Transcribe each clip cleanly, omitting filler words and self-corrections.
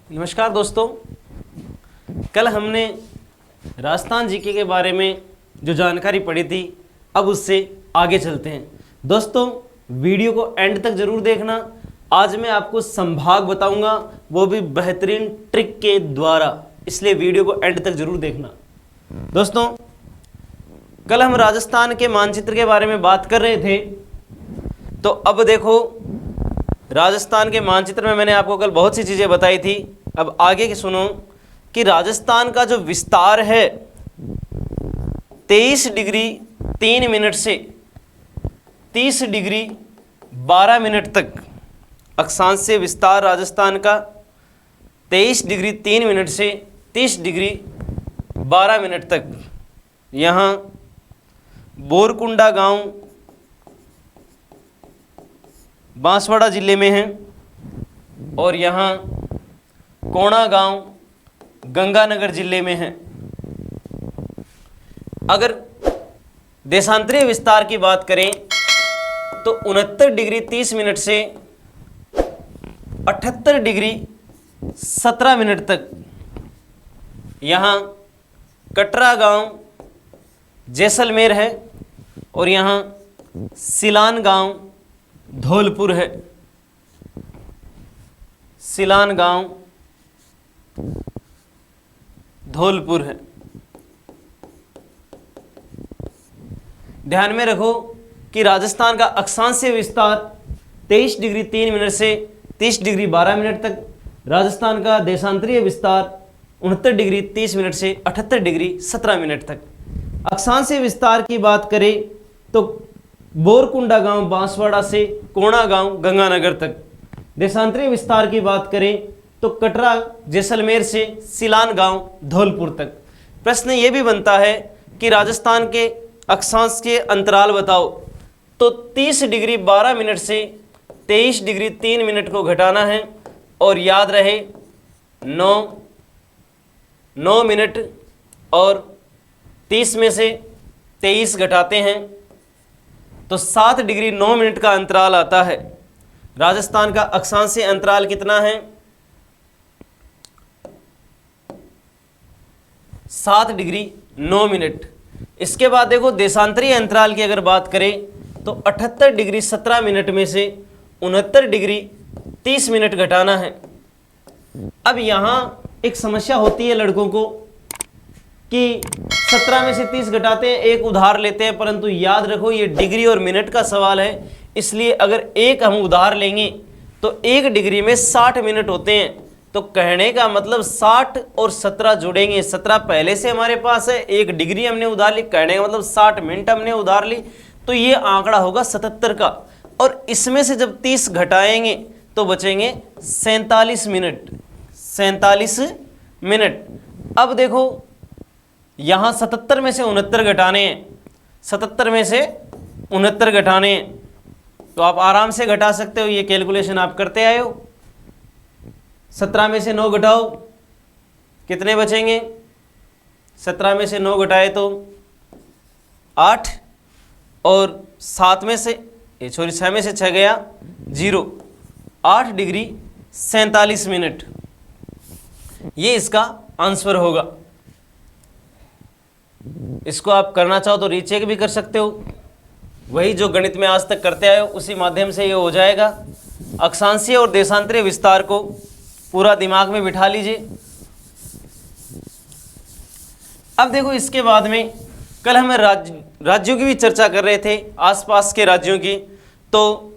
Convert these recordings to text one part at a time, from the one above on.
नमस्कार दोस्तों, कल हमने राजस्थान जीके के बारे में जो जानकारी पढ़ी थी, अब उससे आगे चलते हैं। दोस्तों, वीडियो को एंड तक जरूर देखना। आज मैं आपको संभाग बताऊंगा, वो भी बेहतरीन ट्रिक के द्वारा, इसलिए वीडियो को एंड तक जरूर देखना। दोस्तों, कल हम राजस्थान के मानचित्र के बारे में बात कर रहे थे, तो अब देखो राजस्थान के मानचित्र में मैंने आपको कल बहुत सी चीज़ें बताई थी। अब आगे की सुनो कि राजस्थान का जो विस्तार है 23 डिग्री 3 मिनट से 30 डिग्री 12 मिनट तक, अक्षांश से विस्तार राजस्थान का 23 डिग्री 3 मिनट से 30 डिग्री 12 मिनट तक यहाँ बोरकुंडा गांव बांसवाड़ा जिले में है, और यहाँ कोणा गांव गंगानगर जिले में है। अगर देशांतरीय विस्तार की बात करें तो 69 डिग्री 30 मिनट से 78 डिग्री 17 मिनट तक यहाँ कटरा गांव जैसलमेर है, और यहाँ सिलान गांव धौलपुर है। सिलान गांव धौलपुर है। ध्यान में रखो कि राजस्थान का अक्षांशीय विस्तार 23 डिग्री 3 मिनट से 30 डिग्री 12 मिनट तक, राजस्थान का देशांतरीय विस्तार 69 डिग्री 30 मिनट से 78 डिग्री 17 मिनट तक। अक्षांशीय विस्तार की बात करें तो बोरकुंडा गांव बांसवाड़ा से कोणा गांव गंगानगर तक। देशांतरीय विस्तार की बात करें तो कटरा जैसलमेर से सिलान गांव धौलपुर तक। प्रश्न ये भी बनता है कि राजस्थान के अक्षांश के अंतराल बताओ, तो 30 डिग्री 12 मिनट से 23 डिग्री 3 मिनट को घटाना है, और याद रहे 9 मिनट और 30 में से 23 घटाते हैं तो 7 डिग्री 9 मिनट का अंतराल आता है। राजस्थान का अक्षांशीय अंतराल कितना है? 7 डिग्री 9 मिनट। इसके बाद देखो देशांतरीय अंतराल की अगर बात करें तो 78 डिग्री 17 मिनट में से 69 डिग्री 30 मिनट घटाना है। अब यहाँ एक समस्या होती है लड़कों को कि 17 में से 30 घटाते हैं, एक उधार लेते हैं, परंतु याद रखो ये डिग्री और मिनट का सवाल है, इसलिए अगर एक हम उधार लेंगे तो 1 डिग्री में 60 मिनट होते हैं। तो कहने का मतलब 60 और 17 जुड़ेंगे, 17 पहले से हमारे पास है, 1 डिग्री हमने उधार ली, कहने का मतलब 60 मिनट हमने उधार ली, तो ये आंकड़ा होगा 77 का। और इसमें से जब 30 घटाएंगे तो बचेंगे 47 मिनट। 47 मिनट। अब देखो यहाँ 77 में से 69 घटाने हैं, 77 में से 69 घटाने हैं, तो आप आराम से घटा सकते हो, ये कैलकुलेशन आप करते आए हो। 17 में से 9 घटाओ, कितने बचेंगे? 17 में से 9 घटाए तो 8, और 7 में से 6 में से 6 गया 0, 8 डिग्री 47 मिनट। ये इसका आंसर होगा। इसको आप करना चाहो तो रीचेक भी कर सकते हो, वही जो गणित में आज तक करते आए हो उसी माध्यम से ये हो जाएगा। अक्षांशीय और देशांतरीय विस्तार को पूरा दिमाग में बिठा लीजिए। अब देखो इसके बाद में कल हम राज्यों की भी चर्चा कर रहे थे, आसपास के राज्यों की। तो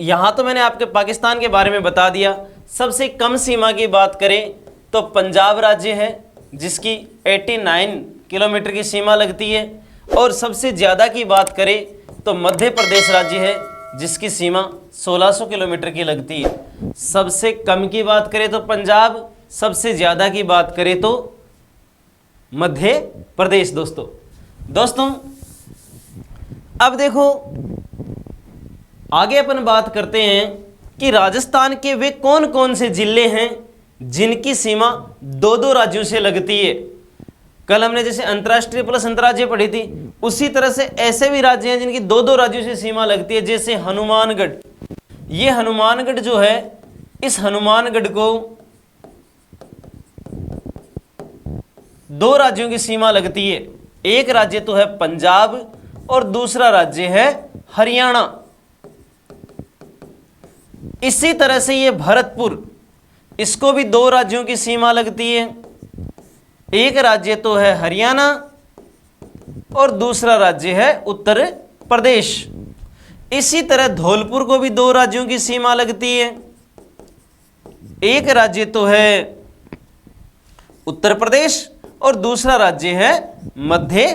यहाँ तो मैंने आपके पाकिस्तान के बारे में बता दिया। सबसे कम सीमा की बात करें तो पंजाब राज्य है, जिसकी 89 किलोमीटर की सीमा लगती है, और सबसे ज़्यादा की बात करें तो मध्य प्रदेश राज्य है, जिसकी सीमा 1600 किलोमीटर की लगती है। सबसे कम की बात करें तो पंजाब, सबसे ज़्यादा की बात करें तो मध्य प्रदेश। दोस्तों अब देखो आगे अपन बात करते हैं कि राजस्थान के वे कौन कौन से जिले हैं जिनकी सीमा 2-2 राज्यों से लगती है। कल हमने जैसे अंतर्राष्ट्रीय प्लस अंतर्राज्यीय पढ़ी थी, उसी तरह से ऐसे भी राज्य हैं जिनकी 2-2 राज्यों से सीमा लगती है, जैसे हनुमानगढ़। ये हनुमानगढ़ जो है, इस हनुमानगढ़ को दो राज्यों की सीमा लगती है। एक राज्य तो है पंजाब और दूसरा राज्य है हरियाणा। इसी तरह से ये भरतपुर, इसको भी दो राज्यों की सीमा लगती है। एक राज्य तो है हरियाणा और दूसरा राज्य है उत्तर प्रदेश। इसी तरह धौलपुर को भी दो राज्यों की सीमा लगती है। एक राज्य तो है उत्तर प्रदेश और दूसरा राज्य है मध्य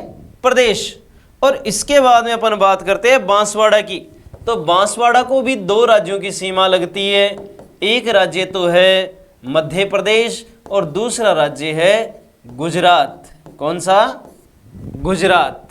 प्रदेश। और इसके बाद में अपन बात करते हैं बांसवाड़ा की। तो बांसवाड़ा को भी दो राज्यों की सीमा लगती है। एक राज्य तो है मध्य प्रदेश और दूसरा राज्य है गुजरात। कौन सा? गुजरात।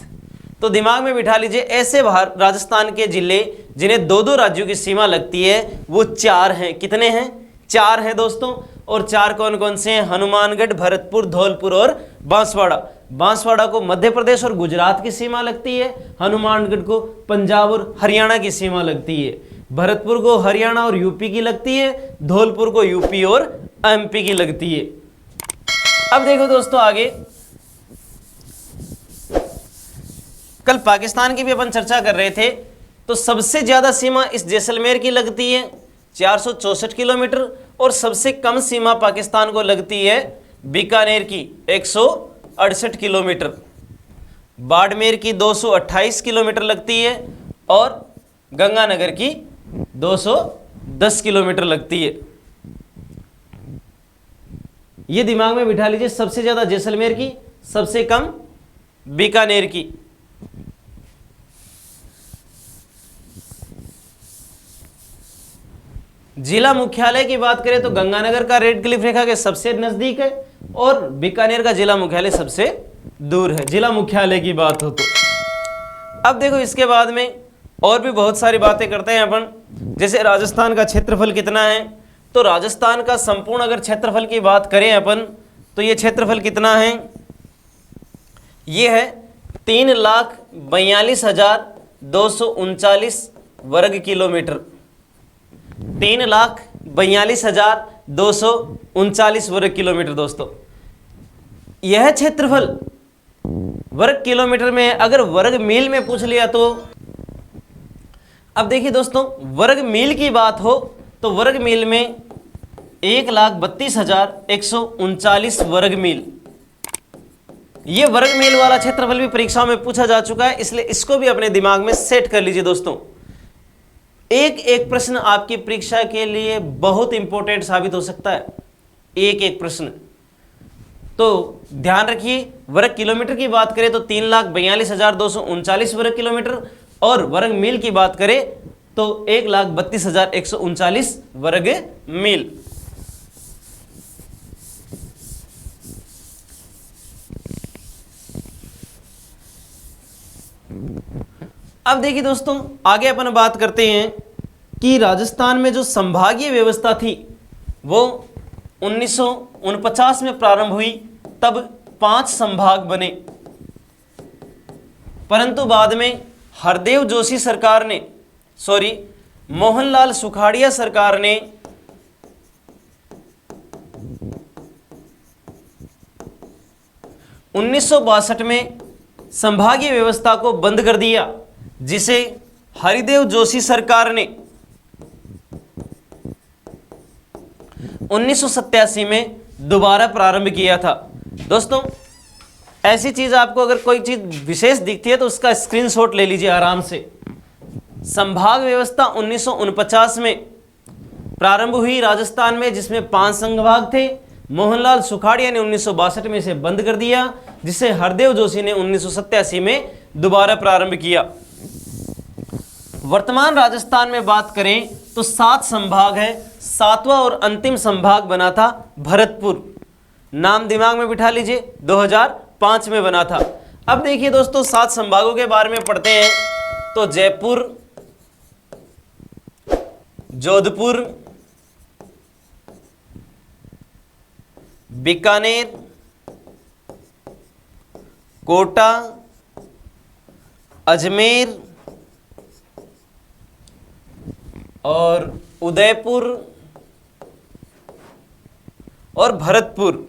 तो दिमाग में बिठा लीजिए, ऐसे राजस्थान के जिले जिन्हें दो दो राज्यों की सीमा लगती है वो चार हैं। कितने हैं? चार हैं दोस्तों। और चार कौन कौन से हैं? हनुमानगढ़, भरतपुर, धौलपुर और बांसवाड़ा। बांसवाड़ा को मध्य प्रदेश और गुजरात की सीमा लगती है, हनुमानगढ़ को पंजाब और हरियाणा की सीमा लगती है, भरतपुर को हरियाणा और यूपी की लगती है, धौलपुर को यूपी और एमपी की लगती है। अब देखो दोस्तों आगे, कल पाकिस्तान की भी अपन चर्चा कर रहे थे। तो सबसे ज्यादा सीमा इस जैसलमेर की लगती है 464 किलोमीटर और सबसे कम सीमा पाकिस्तान को लगती है बीकानेर की 168 किलोमीटर। बाड़मेर की 228 किलोमीटर लगती है और गंगानगर की 210 किलोमीटर लगती है। ये दिमाग में बिठा लीजिए, सबसे ज्यादा जैसलमेर की, सबसे कम बीकानेर की। जिला मुख्यालय की बात करें तो गंगानगर का रेड क्लिफ रेखा के सबसे नजदीक है और बीकानेर का जिला मुख्यालय सबसे दूर है, जिला मुख्यालय की बात हो तो। अब देखो इसके बाद में और भी बहुत सारी बातें करते हैं अपन, जैसे राजस्थान का क्षेत्रफल कितना है। तो राजस्थान का संपूर्ण अगर क्षेत्रफल की बात करें अपन तो ये क्षेत्रफल कितना है? ये है 3,42,239 वर्ग किलोमीटर। 3,42,239 वर्ग किलोमीटर दोस्तों। यह क्षेत्रफल वर्ग किलोमीटर में है। अगर वर्ग मील में पूछ लिया तो, अब देखिए दोस्तों, वर्ग मील की बात हो तो वर्ग मील में 1,32,139 वर्ग मील। यह वर्ग मील वाला क्षेत्रफल भी परीक्षाओं में पूछा जा चुका है, इसलिए इसको भी अपने दिमाग में सेट कर लीजिए दोस्तों। एक एक प्रश्न आपकी परीक्षा के लिए बहुत इंपॉर्टेंट साबित हो सकता है, एक एक प्रश्न। तो ध्यान रखिए, वर्ग किलोमीटर की बात करें तो 3,42,239 वर्ग किलोमीटर और वर्ग मील की बात करें तो 1,32,139 वर्ग मील। अब देखिए दोस्तों, आगे अपन बात करते हैं कि राजस्थान में जो संभागीय व्यवस्था थी वो 1949 में प्रारंभ हुई। तब 5 संभाग बने, परंतु बाद में हरदेव जोशी सरकार ने, मोहनलाल सुखाड़िया सरकार ने 1962 में संभागीय व्यवस्था को बंद कर दिया, जिसे हरिदेव जोशी सरकार ने 1987 में दोबारा प्रारंभ किया था। दोस्तों ऐसी चीज आपको अगर कोई चीज विशेष दिखती है तो उसका स्क्रीनशॉट ले लीजिए आराम से। संभाग व्यवस्था 1949 में प्रारंभ हुई राजस्थान में, जिसमें 5 संभाग थे। मोहनलाल सुखाड़िया ने 1962 में इसे बंद कर दिया, जिसे हरदेव जोशी ने 1987 में दोबारा प्रारंभ किया। वर्तमान राजस्थान में बात करें तो 7 संभाग है। 7वां और अंतिम संभाग बना था भरतपुर। नाम दिमाग में बिठा लीजिए, 2005 में बना था। अब देखिए दोस्तों, 7 संभागों के बारे में पढ़ते हैं। तो जयपुर, जोधपुर, बीकानेर, कोटा, अजमेर और उदयपुर और भरतपुर।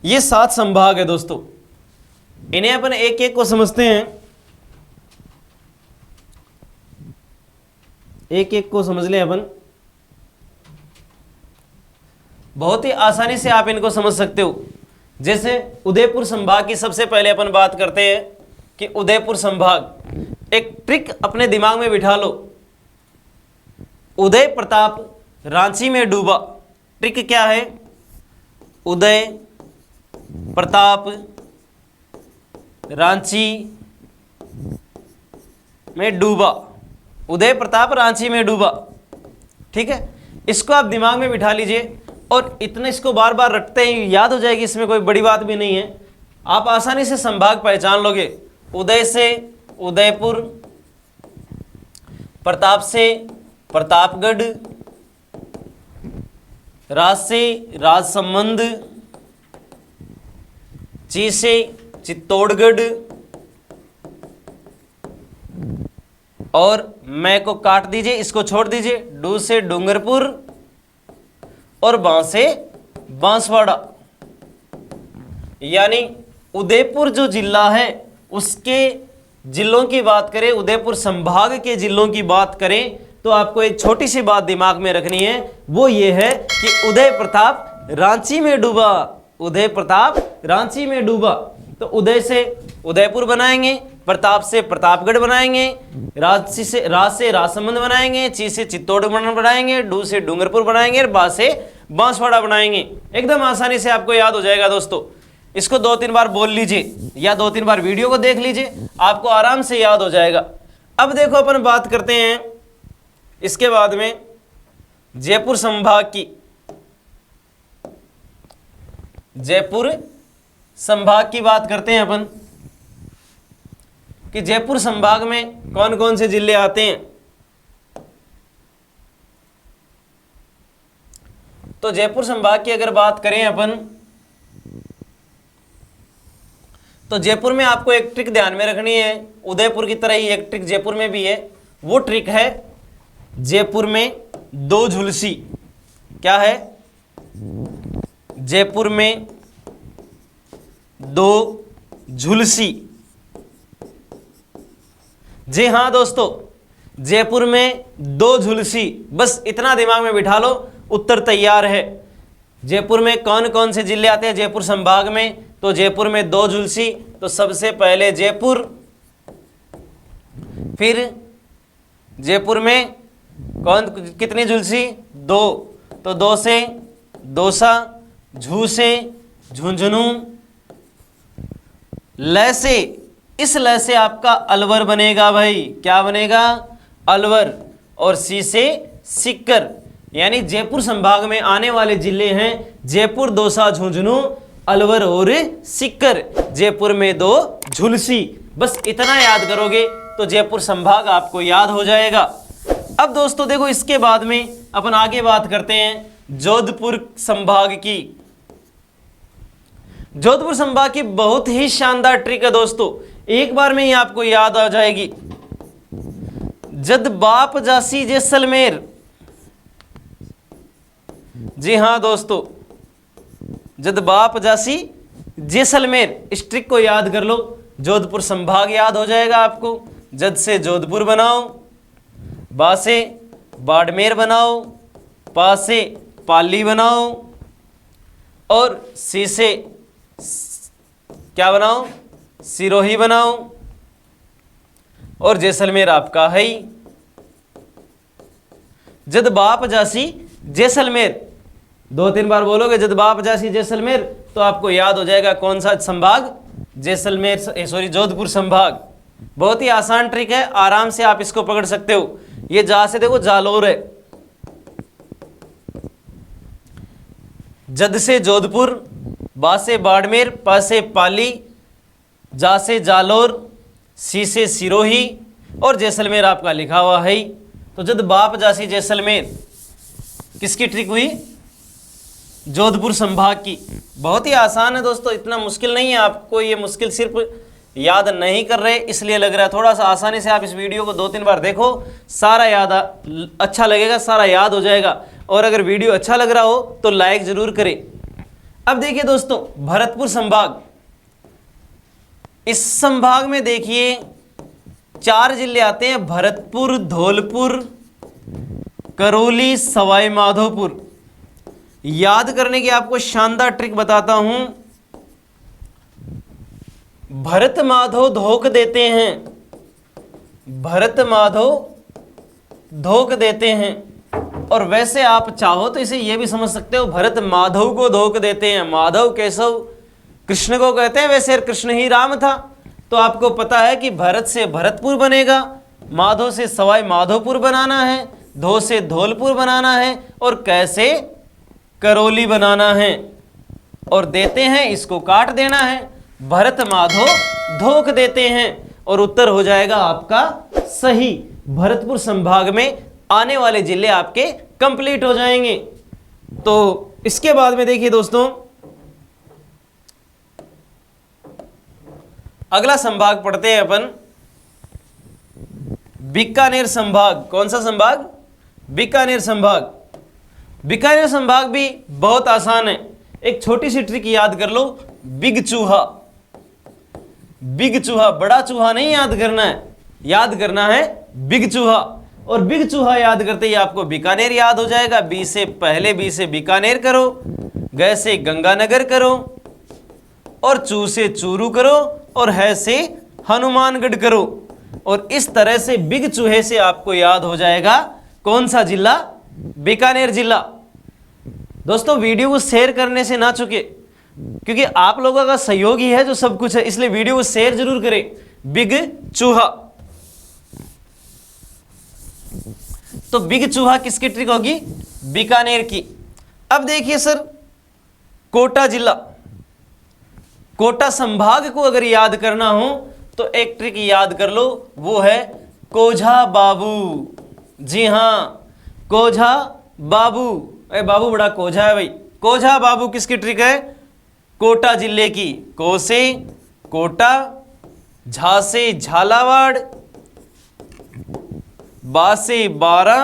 ये 7 संभाग है दोस्तों, इन्हें अपन एक एक को समझते हैं, एक एक को समझ लें अपन। बहुत ही आसानी से आप इनको समझ सकते हो। जैसे उदयपुर संभाग की सबसे पहले अपन बात करते हैं कि उदयपुर संभाग, एक ट्रिक अपने दिमाग में बिठा लो। उदय प्रताप रांची में डूबा, ट्रिक क्या है? उदय प्रताप रांची में डूबा, उदय प्रताप रांची में डूबा, ठीक है। इसको आप दिमाग में बिठा लीजिए और इतना इसको बार बार रटते ही याद हो जाएगी, इसमें कोई बड़ी बात भी नहीं है। आप आसानी से संभाग पहचान लोगे। उदय से उदयपुर, प्रताप से प्रतापगढ़, राज से राजसमंद, ची से चित्तौड़गढ़, और मैं को काट दीजिए, इसको छोड़ दीजिए, डू से डूंगरपुर और बां से बांसवाड़ा। यानी उदयपुर जो जिला है उसके जिलों की बात करें, उदयपुर संभाग के जिलों की बात करें, तो आपको एक छोटी सी बात दिमाग में रखनी है, वो ये है कि उदय प्रताप रांची में डूबा, उदय प्रताप रांची में डूबा। तो उदय से उदयपुर बनाएंगे, प्रताप से प्रतापगढ़ बनाएंगे, राज से राजसमंद बनाएंगे, ची से चित्तौड़गढ़ बनाएंगे, डू से डूंगरपुर बनाएंगे और बा से बांसवाड़ा बनाएंगे। एकदम आसानी से आपको याद हो जाएगा दोस्तों। इसको 2-3 बार बोल लीजिए या 2-3 बार वीडियो को देख लीजिए, आपको आराम से याद हो जाएगा। अब देखो अपन बात करते हैं इसके बाद में जयपुर संभाग की। जयपुर संभाग की बात करते हैं अपन कि जयपुर संभाग में कौन कौन से जिले आते हैं। तो जयपुर संभाग की अगर बात करें अपन, तो जयपुर में आपको एक ट्रिक ध्यान में रखनी है, उदयपुर की तरह ही एक ट्रिक जयपुर में भी है। वो ट्रिक है जयपुर में 2 झुलसी। क्या है? जयपुर में 2 झुलसी। जी हाँ दोस्तों, जयपुर में 2 झुलसी, बस इतना दिमाग में बिठा लो, उत्तर तैयार है। जयपुर में कौन कौन से जिले आते हैं जयपुर संभाग में? तो जयपुर में 2 झुलसी। तो सबसे पहले जयपुर, फिर जयपुर में कौन कितनी झुलसी? 2। तो 2 से दौसा, झू से झुंझुनू, ल से, इस ल से आपका अलवर बनेगा भाई। क्या बनेगा? अलवर। और सी से सिक्कर। यानी जयपुर संभाग में आने वाले जिले हैं जयपुर, दौसा, झुंझुनू, अलवर और सिक्कर। जयपुर में 2 झुलसी, बस इतना याद करोगे तो जयपुर संभाग आपको याद हो जाएगा। अब दोस्तों देखो, इसके बाद में अपन आगे बात करते हैं जोधपुर संभाग की। जोधपुर संभाग की बहुत ही शानदार ट्रिक है दोस्तों, एक बार में ही आपको याद आ जाएगी। जद बाप जासी जैसलमेर। जी हाँ दोस्तों, जद बाप जासी जैसलमेर, इस ट्रिक को याद कर लो, जोधपुर संभाग याद हो जाएगा आपको। जद से जोधपुर बनाओ, बा से बाड़मेर बनाओ, पा से पाली बनाओ, और सी से क्या बनाओ? सिरोही बनाओ, और जैसलमेर आपका है ही। जद बाप जासी जैसलमेर, 2-3 बार बोलोगे जद बाप जासी जैसलमेर, तो आपको याद हो जाएगा कौन सा संभाग? जैसलमेर, सॉरी जोधपुर संभाग। बहुत ही आसान ट्रिक है, आराम से आप इसको पकड़ सकते हो। ये जा से देखो जालोर है, जद से जोधपुर, बा से बाड़मेर, पा से पाली, जा से जालोर, सी से सिरोही, और जैसलमेर आपका लिखा हुआ है। तो जद बाप जासी जैसलमेर किसकी ट्रिक हुई? जोधपुर संभाग की। बहुत ही आसान है दोस्तों, इतना मुश्किल नहीं है। आपको ये मुश्किल सिर्फ याद नहीं कर रहे इसलिए लग रहा है, थोड़ा सा आसानी से आप इस वीडियो को 2-3 बार देखो, सारा याद अच्छा लगेगा, सारा याद हो जाएगा। और अगर वीडियो अच्छा लग रहा हो तो लाइक ज़रूर करें। अब देखिए दोस्तों, भरतपुर संभाग, इस संभाग में देखिए 4 जिले आते हैं, भरतपुर, धौलपुर, करौली, सवाई माधोपुर। याद करने की आपको शानदार ट्रिक बताता हूं। भरत माधव धोख देते हैं, भरत माधव धोख देते हैं। और वैसे आप चाहो तो इसे यह भी समझ सकते हो, भरत माधव को धोख देते हैं। माधव केशव कृष्ण को कहते हैं, वैसे कृष्ण ही राम था। तो आपको पता है कि भरत से भरतपुर बनेगा, माधव से सवाई माधोपुर बनाना है, धो से धौलपुर बनाना है, और कैसे करौली बनाना है। और देते हैं, इसको काट देना है। भरत माधव धोख देते हैं, और उत्तर हो जाएगा आपका सही। भरतपुर संभाग में आने वाले जिले आपके कंप्लीट हो जाएंगे। तो इसके बाद में देखिए दोस्तों, अगला संभाग पढ़ते हैं अपन, बीकानेर संभाग। कौन सा संभाग? बीकानेर संभाग। बीकानेर संभाग भी बहुत आसान है। एक छोटी सी ट्रिक याद कर लो, बिग चूहा। बिग चूहा, बड़ा चूहा नहीं याद करना है, याद करना है बिग चूहा। और बिग चूहा याद करते ही आपको बीकानेर याद हो जाएगा। बी से पहले बी से बीकानेर करो, ग से गंगानगर करो, और चू से चूरू करो, और है से हनुमानगढ़ करो। और इस तरह से बिग चूहे से आपको याद हो जाएगा कौन सा जिला? बीकानेर जिला। दोस्तों वीडियो को शेयर करने से ना चुके, क्योंकि आप लोगों का सहयोग ही है जो सब कुछ है, इसलिए वीडियो को शेयर जरूर करें। बिग चूहा, तो बिग चूहा किसकी ट्रिक होगी? बीकानेर की। अब देखिए सर, कोटा जिला, कोटा संभाग को अगर याद करना हो तो एक ट्रिक याद कर लो, वो है कोझा बाबू। जी हां, कोझा बाबू। अरे बाबू बड़ा कोझा है भाई। कोझा बाबू किसकी ट्रिक है? कोटा जिले की। को से कोटा, झा से झालावाड़, बा से बारा,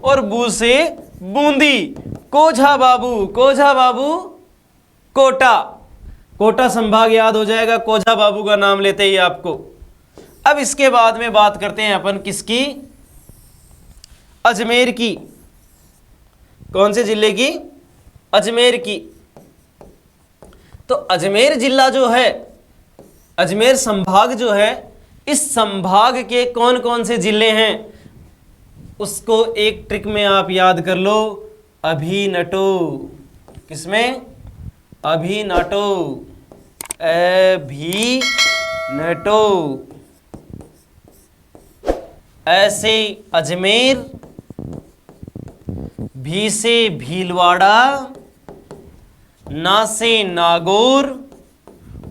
और बू से बूंदी। कोझा बाबू, कोझा बाबू, कोटा। कोटा संभाग याद हो जाएगा कोझा बाबू का नाम लेते ही आपको। अब इसके बाद में बात करते हैं अपन किसकी? अजमेर की। कौन से जिले की? अजमेर की। तो अजमेर जिला जो है, अजमेर संभाग जो है, इस संभाग के कौन कौन से जिले हैं उसको एक ट्रिक में आप याद कर लो, अभिनटो। किसमें? अभिनटो। अभिनटो। ऐसे अजमेर, भी से भीलवाड़ा, ना से नागौर,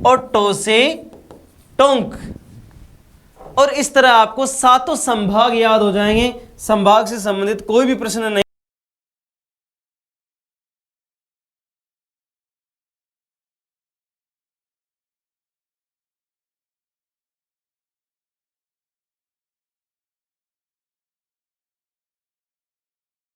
और टो से टोंक। और इस तरह आपको सातों संभाग याद हो जाएंगे। संभाग से संबंधित कोई भी प्रश्न नहीं